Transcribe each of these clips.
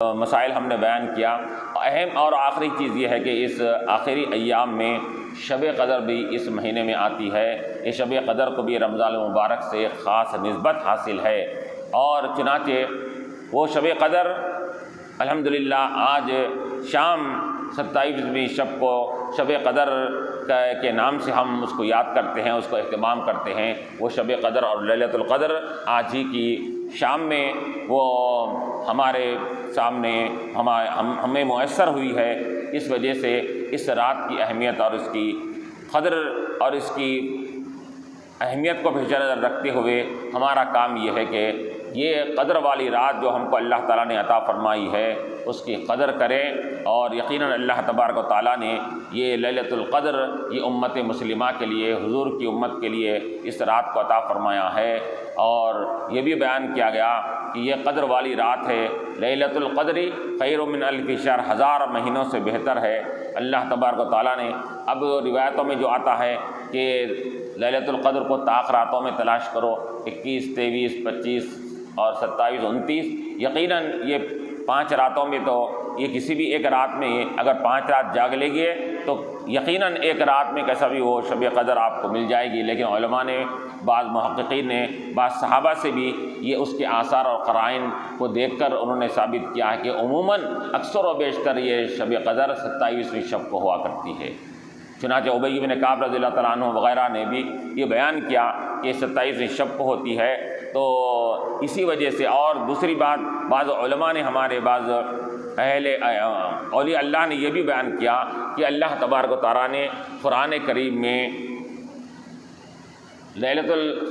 مسائل ہم نے بیان کیا۔ اہم اور آخری چیز یہ ہے کہ اس آخری ایام میں شب قدر بھی اس مہینے میں آتی ہے۔ اس شب قدر کو بھی رمضان المبارک سے خاص نسبت حاصل ہے، اور چنانچہ وہ شب قدر الحمدللہ آج شام 27ویں شب کو شب قدر کے نام سے ہم اس کو یاد کرتے ہیں، اس کو اہتمام کرتے ہیں۔ وہ شب قدر اور لیلۃ القدر آج ہی کی شام میں وہ ہمارے سامنے ہمیں میسر ہوئی ہے۔ اس وجہ سے اس رات کی اہمیت اور اس کی قدر اور اس کی اہمیت کو پیش نظر رکھتے ہوئے ہمارا کام یہ ہے کہ یہ قدر والی رات جو ہم کو اللہ تعالیٰ نے عطا فرمائی ہے اس کی قدر کریں، اور یقیناً اللہ تبارک و تعالیٰ نے یہ لیلۃ القدر یہ امت مسلمہ کے لیے، حضور کی امت کے لیے اس رات کو عطا فرمایا ہے۔ اور یہ بھی بیان کیا گیا کہ یہ قدر والی رات ہے، لیلۃ القدر خیر من الف شہر، 1000 مہینوں سے بہتر ہے۔ اللہ تبارک و تعالیٰ نے اب روایتوں میں جو آتا ہے کہ لیلۃ القدر کو طاق راتوں میں تلاش کرو، 21، 23، 25 اور 27، 29، یقیناً یہ 5 راتوں میں تو یہ کسی بھی ایک رات میں اگر 5 رات جاگ لے گئے تو یقیناً ایک رات میں کیسا بھی وہ شب قدر آپ کو مل جائے گی۔ لیکن علماء نے، بعض محققین نے، بعض صحابہ سے بھی یہ اس کے آثار اور قرائن کو دیکھ کر انہوں نے ثابت کیا ہے کہ عموماً اکثر و بیشتر یہ شب قدر 27ویں شب کو ہوا کرتی ہے۔ چنانچہ ابی بن کعب رضی اللہ تعالیٰ عنہ وغیرہ نے بھی یہ بیان کیا کہ 27ویں شب کو ہوتی ہے۔ تو اسی وجہ سے، اور دوسری بات، بعض علماء نے، ہمارے بعض اولیاء اللہ نے یہ بھی بیان کیا کہ اللہ تبارک و تعالیٰ نے قرآن کریم میں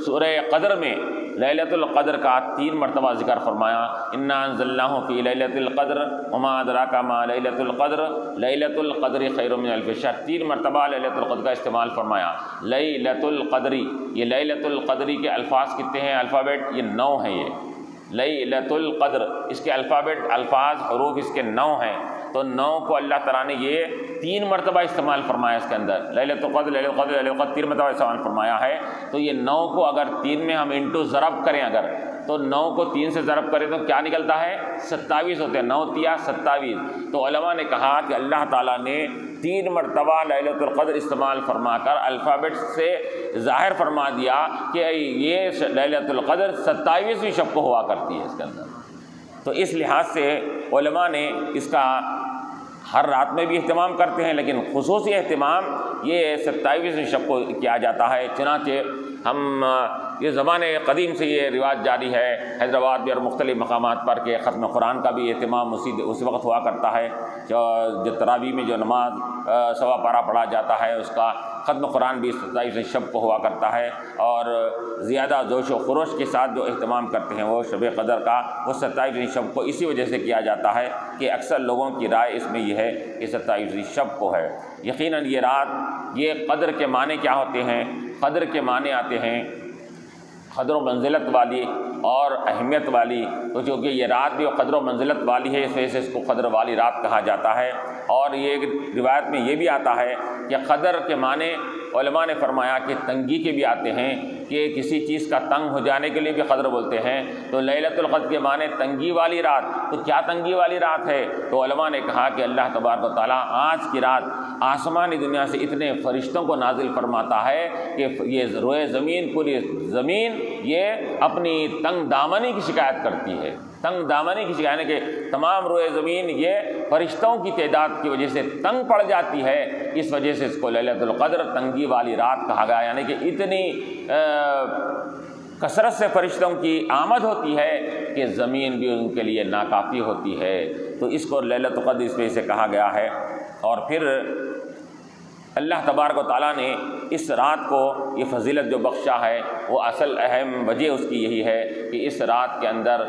سورہ قدر میں لیلۃ القدر کا 3 مرتبہ ذکر فرمایا۔ انا انزلناہ فی لیلۃ القدر وما ادراک ما لیلۃ القدر لیلۃ القدر خیر من الف شہر، 3 مرتبہ لیلۃ القدر کا استعمال فرمایا۔ لیلۃ القدر، یہ لیلۃ القدر کے الفاظ کتنے ہیں؟ الفابیٹ یہ 9 ہیں۔ یہ لیلۃ القدر، اس کے الفابیٹ الفاظ حروف اس کے 9 ہیں، تو 9 کو اللہ تعالیٰ نے یہ 3 مرتبہ استعمال فرمایا۔ اس کے اندر لیلۃ القدر، لیلۃ القدر، لیلۃ القدر 3 مرتبہ استعمال فرمایا ہے۔ تو یہ 9 کو اگر 3 میں ہم انٹو ضرب کریں، اگر تو 9 کو 3 سے ضرب کریں تو کیا نکلتا ہے؟ 27 ہوتے ہیں۔ 9 تیا 27۔ تو علماء نے کہا کہ اللہ تعالیٰ نے 3 مرتبہ لیلۃ القدر استعمال فرما کر الفابیٹ سے ظاہر فرما دیا کہ یہ لیلۃ القدر 27ویں شب کو ہوا کرتی ہے اس کے اندر۔ تو اس لحاظ سے علماء نے اس کا ہر رات میں بھی اہتمام کرتے ہیں، لیکن خصوصی اہتمام یہ 27ویں شب کو کیا جاتا ہے۔ چنانچہ ہم یہ زمانے قدیم سے یہ رواج جاری ہے، حیدرآباد میں اور مختلف مقامات پر کہ ختم قرآن کا بھی اہتمام اسی وقت ہوا کرتا ہے۔ جو تراویح میں جو نماز 1.25 پارہ پڑھا جاتا ہے اس کا ختم قرآن بھی 27ویں شب کو ہوا کرتا ہے، اور زیادہ جوش و خروش کے ساتھ جو اہتمام کرتے ہیں وہ شب قدر کا، وہ 27ویں شب کو اسی وجہ سے کیا جاتا ہے کہ اکثر لوگوں کی رائے اس میں یہ ہے کہ 27ویں شب کو ہے۔ یقیناً یہ رات، یہ قدر کے معنی کیا ہوتے ہیں؟ قدر کے معنی آتے ہیں قدر و منزلت والی اور اہمیت والی۔ تو چونکہ یہ رات بھی قدر و منزلت والی ہے، اس وجہ سے اس کو قدر والی رات کہا جاتا ہے۔ اور یہ ایک روایت میں یہ بھی آتا ہے کہ قدر کے معنی علماء نے فرمایا کہ تنگی کے بھی آتے ہیں، کہ کسی چیز کا تنگ ہو جانے کے لیے بھی قدر بولتے ہیں۔ تو لیلۃ القدر کے معنی تنگی والی رات، تو کیا تنگی والی رات ہے؟ تو علماء نے کہا کہ اللہ تبارک و تعالیٰ آج کی رات آسمانی دنیا سے اتنے فرشتوں کو نازل فرماتا ہے کہ یہ روئے زمین، پوری زمین یہ اپنی تنگ دامنی کی شکایت کرتی ہے۔ تنگ دامنی کی شکایت ہے کہ تمام روئے زمین یہ فرشتوں کی تعداد کی وجہ سے تنگ پڑ جاتی ہے، اس وجہ سے اس کو لیلۃ القدر تنگی والی رات کہا گیا۔ یعنی کہ اتنی کثرت سے فرشتوں کی آمد ہوتی ہے کہ زمین بھی ان کے لیے ناکافی ہوتی ہے۔ تو اس کو لیلۃ القدر اس وجہ سے کہا گیا ہے۔ اور پھر اللہ تبارک و تعالیٰ نے اس رات کو یہ فضیلت جو بخشا ہے، وہ اصل اہم وجہ اس کی یہی ہے کہ اس رات کے اندر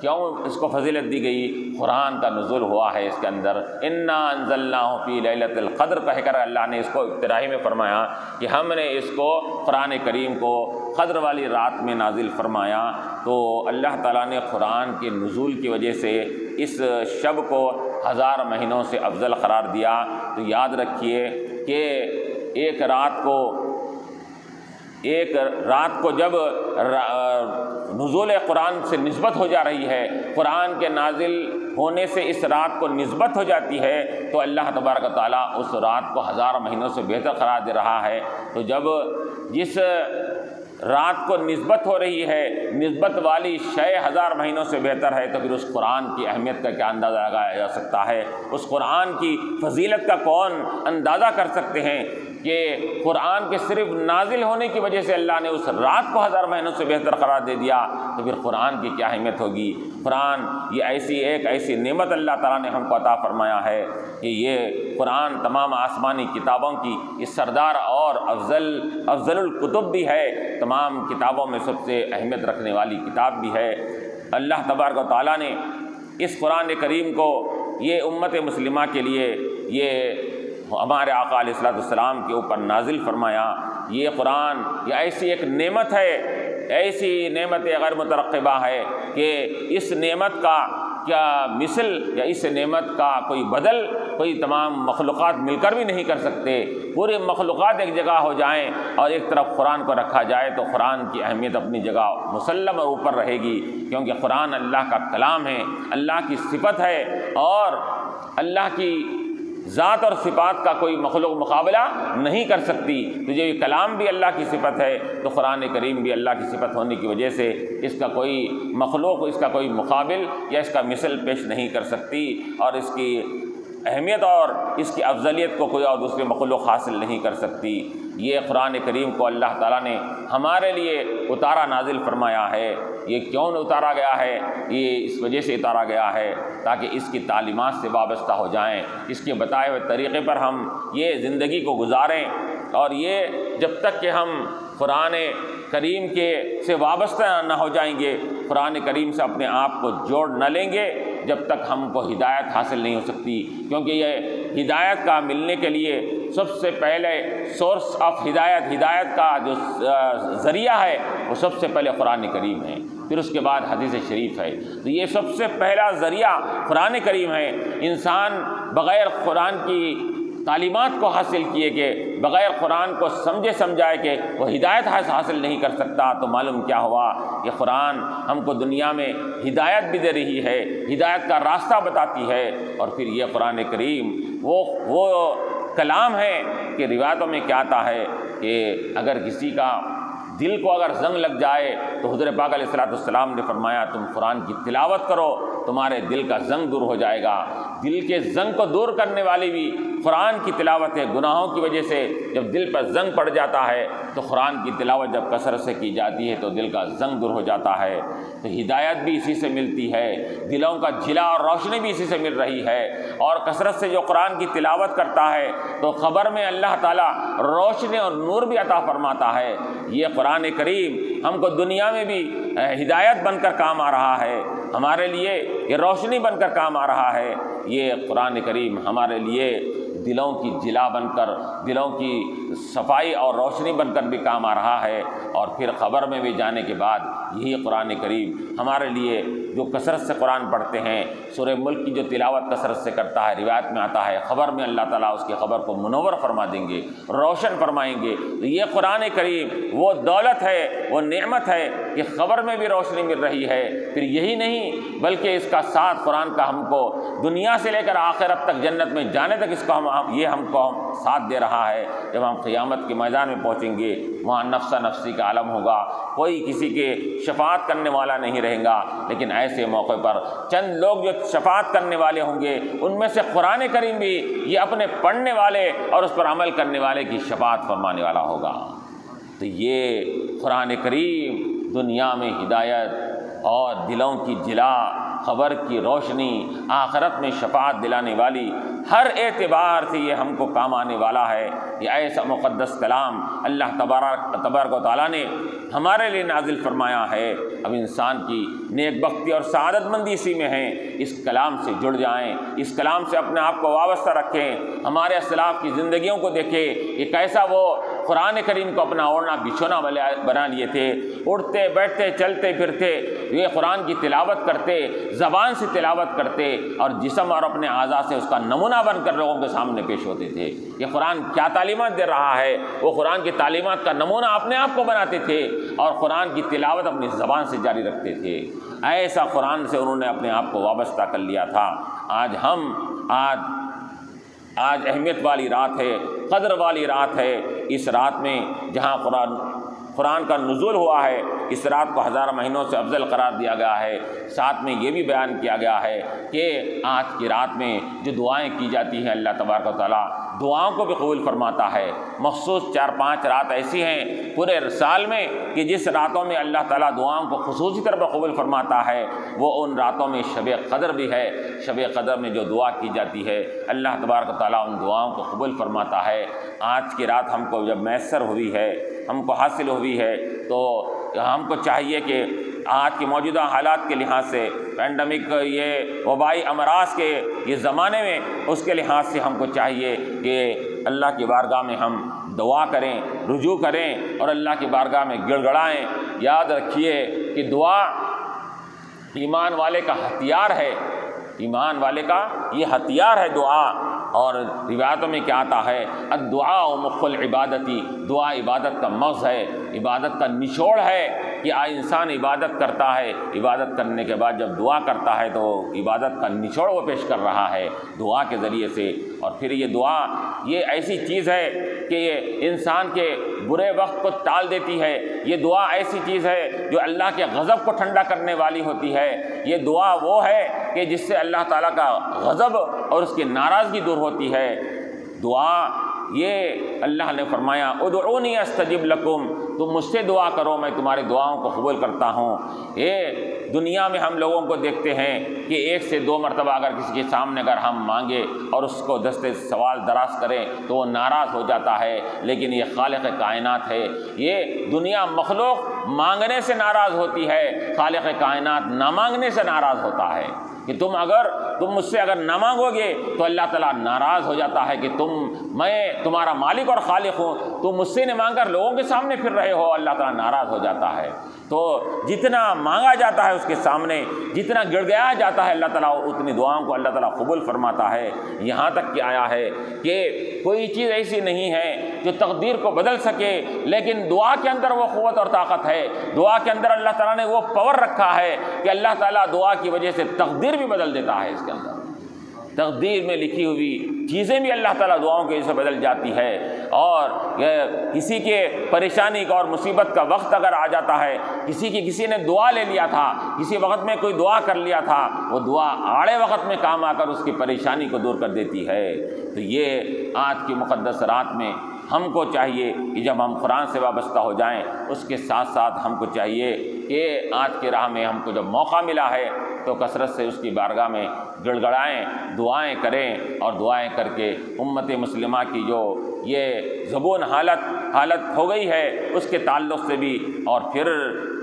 کیوں اس کو فضیلت دی گئی؟ قرآن کا نزول ہوا ہے اس کے اندر۔ انا انزلناہ فی لیلۃ القدر کہہ کر اللہ نے اس کو ابتدائی میں فرمایا کہ ہم نے اس کو قرآن کریم کو قدر والی رات میں نازل فرمایا۔ تو اللہ تعالیٰ نے قرآن کے نزول کی وجہ سے اس شب کو 1000 مہینوں سے افضل قرار دیا۔ تو یاد رکھیے کہ ایک رات کو جب نزول قرآن سے نسبت ہو جا رہی ہے، قرآن کے نازل ہونے سے اس رات کو نسبت ہو جاتی ہے تو اللہ تبارک و تعالیٰ اس رات کو ہزار مہینوں سے بہتر قرار دے رہا ہے۔ تو جب جس رات کو نسبت ہو رہی ہے، نسبت والی شے ہزار مہینوں سے بہتر ہے، تو پھر اس قرآن کی اہمیت کا کیا اندازہ لگایا جا سکتا ہے؟ اس قرآن کی فضیلت کا کون اندازہ کر سکتے ہیں کہ قرآن کے صرف نازل ہونے کی وجہ سے اللہ نے اس رات کو ہزار مہینوں سے بہتر قرار دے دیا، تو پھر قرآن کی کیا اہمیت ہوگی؟ قرآن یہ ایسی نعمت اللہ تعالیٰ نے ہم کو عطا فرمایا ہے کہ یہ قرآن تمام آسمانی کتابوں کی اس سردار اور افضل الکتب بھی ہے، تمام کتابوں میں سب سے اہمیت رکھنے والی کتاب بھی ہے۔ اللہ تبارک و تعالیٰ نے اس قرآن کریم کو یہ امت مسلمہ کے لیے، یہ ہمارے آقا علیہ الصلوۃ والسلام کے اوپر نازل فرمایا۔ یہ قرآن یہ ایسی ایک نعمت ہے، ایسی نعمت غیر مترقبہ ہے کہ اس نعمت کا کیا مثل یا اس نعمت کا کوئی بدل کوئی تمام مخلوقات مل کر بھی نہیں کر سکتے۔ پورے مخلوقات ایک جگہ ہو جائیں اور ایک طرف قرآن کو رکھا جائے تو قرآن کی اہمیت اپنی جگہ مسلم اور اوپر رہے گی، کیونکہ قرآن اللہ کا کلام ہے، اللہ کی صفت ہے، اور اللہ کی ذات اور صفات کا کوئی مخلوق مقابلہ نہیں کر سکتی۔ تو جو یہ کلام بھی اللہ کی صفت ہے تو قرآن کریم بھی اللہ کی صفت ہونے کی وجہ سے اس کا کوئی مخلوق، اس کا کوئی مقابل یا اس کا مثل پیش نہیں کر سکتی، اور اس کی اہمیت اور اس کی افضلیت کو کوئی اور دوسری مخلوق حاصل نہیں کر سکتی۔ یہ قرآن کریم کو اللہ تعالیٰ نے ہمارے لیے اتارا، نازل فرمایا ہے۔ یہ کیوں اتارا گیا ہے؟ یہ اس وجہ سے اتارا گیا ہے تاکہ اس کی تعلیمات سے وابستہ ہو جائیں، اس کے بتائے ہوئے طریقے پر ہم یہ زندگی کو گزاریں، اور یہ جب تک کہ ہم قرآن کریم سے وابستہ نہ ہو جائیں گے، قرآن کریم سے اپنے آپ کو جوڑ نہ لیں گے، جب تک ہم کو ہدایت حاصل نہیں ہو سکتی، کیونکہ یہ ہدایت کا ملنے کے لیے سب سے پہلے سورس آف ہدایت کا جو ذریعہ ہے وہ سب سے پہلے قرآن کریم ہے، پھر اس کے بعد حدیث شریف ہے۔ تو یہ سب سے پہلا ذریعہ قرآن کریم ہے۔ انسان بغیر قرآن کی تعلیمات کو حاصل کیے کہ بغیر قرآن کو سمجھائے کہ وہ ہدایت حاصل نہیں کر سکتا، تو معلوم کیا ہوا؟ یہ قرآن ہم کو دنیا میں ہدایت بھی دے رہی ہے، ہدایت کا راستہ بتاتی ہے، اور پھر یہ قرآن کریم وہ کلام ہے کہ روایتوں میں کیا آتا ہے کہ اگر کسی کا دل کو اگر زنگ لگ جائے تو حضور پاک علیہ الصلوۃ والسلام نے فرمایا تم قرآن کی تلاوت کرو، تمہارے دل کا زنگ دور ہو جائے گا۔ دل کے زنگ کو دور کرنے والی بھی قرآن کی تلاوت ہے۔ گناہوں کی وجہ سے جب دل پر زنگ پڑ جاتا ہے تو قرآن کی تلاوت جب کثرت سے کی جاتی ہے تو دل کا زنگ دور ہو جاتا ہے۔ تو ہدایت بھی اسی سے ملتی ہے، دلوں کا جلا اور روشنی بھی اسی سے مل رہی ہے، اور کثرت سے جو قرآن کی تلاوت کرتا ہے تو قبر میں اللہ تعالیٰ روشنی اور نور بھی عطا فرماتا ہے۔ یہ قرآن کریم ہم کو دنیا میں بھی ہدایت بن کر کام آ رہا ہے، ہمارے لیے یہ روشنی بن کر کام آ رہا ہے۔ یہ قرآن کریم ہمارے لیے دلوں کی جلا بن کر، دلوں کی صفائی اور روشنی بن کر بھی کام آ رہا ہے، اور پھر قبر میں بھی جانے کے بعد یہی قرآن کریم ہمارے لیے جو کثرت سے قرآن پڑھتے ہیں، سورہ ملک کی جو تلاوت کثرت سے کرتا ہے، روایت میں آتا ہے قبر میں اللہ تعالیٰ اس کی قبر کو منور فرما دیں گے، روشن فرمائیں گے۔ تو یہ قرآن کریم وہ دولت ہے، وہ نعمت ہے کہ قبر میں بھی روشنی مل رہی ہے۔ پھر یہی نہیں بلکہ اس کا ساتھ قرآن کا ہم کو دنیا سے لے کر آخرت تک، جنت میں جانے تک اس کو ہم کو ساتھ دے رہا ہے۔ جب ہم قیامت کے میدان میں پہنچیں گے وہاں نفس نفسی کا عالم ہوگا، کوئی کسی کے شفاعت کرنے والا نہیں رہے گا، لیکن ایسے موقع پر چند لوگ جو شفاعت کرنے والے ہوں گے ان میں سے قرآن کریم بھی یہ اپنے پڑھنے والے اور اس پر عمل کرنے والے کی شفاعت فرمانے والا ہوگا۔ تو یہ قرآن کریم دنیا میں ہدایت اور دلوں کی جلا، خبر کی روشنی، آخرت میں شفاعت دلانے والی، ہر اعتبار سے یہ ہم کو کام آنے والا ہے۔ یہ ایسا مقدس کلام اللہ تبارک و تعالیٰ نے ہمارے لیے نازل فرمایا ہے۔ اب انسان کی نیک بختی اور سعادت مندی اسی میں ہے، اس کلام سے جڑ جائیں، اس کلام سے اپنے آپ کو وابستہ رکھیں، ہمارے اسلاف کی زندگیوں کو دیکھیں کہ کیسا وہ قرآن کریم کو اپنا اوڑھنا بچھونا بنا لیے تھے، اٹھتے بیٹھتے چلتے پھرتے یہ قرآن کی تلاوت کرتے، زبان سے تلاوت کرتے اور جسم اور اپنے اعضاء سے اس کا نمونہ بن کر لوگوں کے سامنے پیش ہوتے تھے۔ یہ قرآن کیا تعلیمات دے رہا ہے، وہ قرآن کی تعلیمات کا نمونہ اپنے آپ کو بناتے تھے اور قرآن کی تلاوت اپنی زبان سے جاری رکھتے تھے۔ ایسا قرآن سے انہوں نے اپنے آپ کو وابستہ کر لیا تھا۔ آج اہمیت والی رات ہے، قدر والی رات ہے۔ اس رات میں جہاں قرآن کا نزول ہوا ہے، اس رات کو ہزار مہینوں سے افضل قرار دیا گیا ہے۔ ساتھ میں یہ بھی بیان کیا گیا ہے کہ آج کی رات میں جو دعائیں کی جاتی ہیں اللہ تبارک و تعالیٰ دعاؤں کو بھی قبول فرماتا ہے۔ مخصوص 4-5 رات ایسی ہیں پورے سال میں کہ جس راتوں میں اللہ تعالیٰ دعاؤں کو خصوصی طور پر قبول فرماتا ہے، وہ ان راتوں میں شب قدر بھی ہے۔ شب قدر میں جو دعا کی جاتی ہے اللہ تبارک و تعالیٰ ان دعاؤں کو قبول فرماتا ہے۔ آج کی رات ہم کو جب میسر ہوئی ہے، ہم کو حاصل ہوئی ہے، تو ہم کو چاہیے کہ آج کے موجودہ حالات کے لحاظ سے، پینڈمک یہ وبائی امراض کے یہ زمانے میں، اس کے لحاظ سے ہم کو چاہیے کہ اللہ کی بارگاہ میں ہم دعا کریں، رجوع کریں اور اللہ کی بارگاہ میں گڑ گڑائیں۔ یاد رکھیے کہ دعا ایمان والے کا ہتھیار ہے، ایمان والے کا یہ ہتھیار ہے دعا۔ اور روایتوں میں کیا آتا ہے، الدعاء مخ العبادتی، دعا عبادت کا مغز ہے، عبادت کا نچوڑ ہے کہ انسان عبادت کرتا ہے، عبادت کرنے کے بعد جب دعا کرتا ہے تو عبادت کا نچوڑ وہ پیش کر رہا ہے دعا کے ذریعے سے۔ اور پھر یہ دعا یہ ایسی چیز ہے کہ یہ انسان کے برے وقت کو ٹال دیتی ہے، یہ دعا ایسی چیز ہے جو اللہ کے غضب کو ٹھنڈا کرنے والی ہوتی ہے، یہ دعا وہ ہے کہ جس سے اللہ تعالیٰ کا غضب اور اس کی ناراضگی دور ہوتی ہے۔ دعا یہ اللہ نے فرمایا ادعونی استجب لکم، تم مجھ سے دعا کرو میں تمہاری دعاؤں کو قبول کرتا ہوں۔ یہ دنیا میں ہم لوگوں کو دیکھتے ہیں کہ 1 سے 2 مرتبہ اگر کسی کے سامنے اگر ہم مانگے اور اس کو دستے سوال دراز کریں تو وہ ناراض ہو جاتا ہے، لیکن یہ خالق کائنات ہے، یہ دنیا مخلوق مانگنے سے ناراض ہوتی ہے، خالق کائنات نہ مانگنے سے ناراض ہوتا ہے کہ تم مجھ سے اگر نہ مانگو گے تو اللہ تعالیٰ ناراض ہو جاتا ہے کہ میں تمہارا مالک اور خالق ہوں، تم مجھ سے نہیں مانگ کر لوگوں کے سامنے پھر رہے ہو، اللہ تعالیٰ ناراض ہو جاتا ہے۔ تو جتنا مانگا جاتا ہے اس کے سامنے، جتنا گڑگڑایا جاتا ہے اللہ تعالیٰ اتنی دعاؤں کو اللہ تعالیٰ قبول فرماتا ہے۔ یہاں تک کہ آیا ہے کہ کوئی چیز ایسی نہیں ہے جو تقدیر کو بدل سکے، لیکن دعا کے اندر وہ قوت اور طاقت ہے، دعا کے اندر اللہ تعالیٰ نے وہ پاور رکھا ہے کہ اللہ تعالیٰ دعا کی وجہ سے تقدیر بھی بدل دیتا ہے۔ اس کے اندر تقدیر میں لکھی ہوئی چیزیں بھی اللہ تعالیٰ دعاؤں کی وجہ سے بدل جاتی ہے۔ اور کسی کے پریشانی کا اور مصیبت کا وقت اگر آ جاتا ہے، کسی نے دعا لے لیا تھا، کسی وقت میں کوئی دعا کر لیا تھا، وہ دعا آڑے وقت میں کام آ کر اس کی پریشانی کو دور کر دیتی ہے۔ تو یہ آج کی مقدس رات میں ہم کو چاہیے کہ جب ہم قرآن سے وابستہ ہو جائیں، اس کے ساتھ ساتھ ہم کو چاہیے کہ آج کی راہ میں ہم کو جب موقع ملا ہے تو کثرت سے اس کی بارگاہ میں گڑ گڑائیں، دعائیں کریں، اور دعائیں کر کے امت مسلمہ کی جو یہ زبون حالت ہو گئی ہے اس کے تعلق سے بھی، اور پھر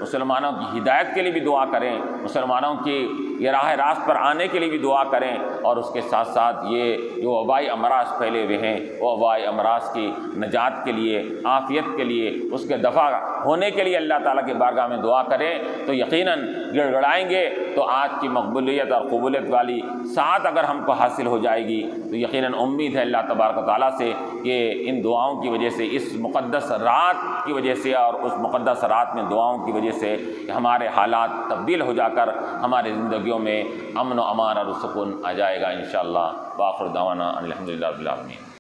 مسلمانوں کی ہدایت کے لیے بھی دعا کریں، مسلمانوں کی یہ راہ راست پر آنے کے لیے بھی دعا کریں، اور اس کے ساتھ ساتھ یہ جو وبائی امراض پھیلے ہوئے ہیں وہ وبائی امراض کی نجات کے لیے، عافیت کے لیے، اس کے دفع ہونے کے لیے اللہ تعالیٰ کی بارگاہ میں دعا کریں تو یقیناً گڑ گڑائیں گے تو آج کی مقبولیت اور قبولیت والی سعادت اگر ہم کو حاصل ہو جائے گی تو یقیناً امید ہے اللہ تبارک و تعالیٰ سے کہ ان دعاؤں کی وجہ سے، اس مقدس رات کی وجہ سے اور اس مقدس رات میں دعاؤں کی وجہ سے ہمارے حالات تبدیل ہو جا کر ہماری زندگیوں میں امن و امان اور سکون آ جائے گا انشاءاللہ۔ وآخر دعوانا الحمدللہ رب العالمین۔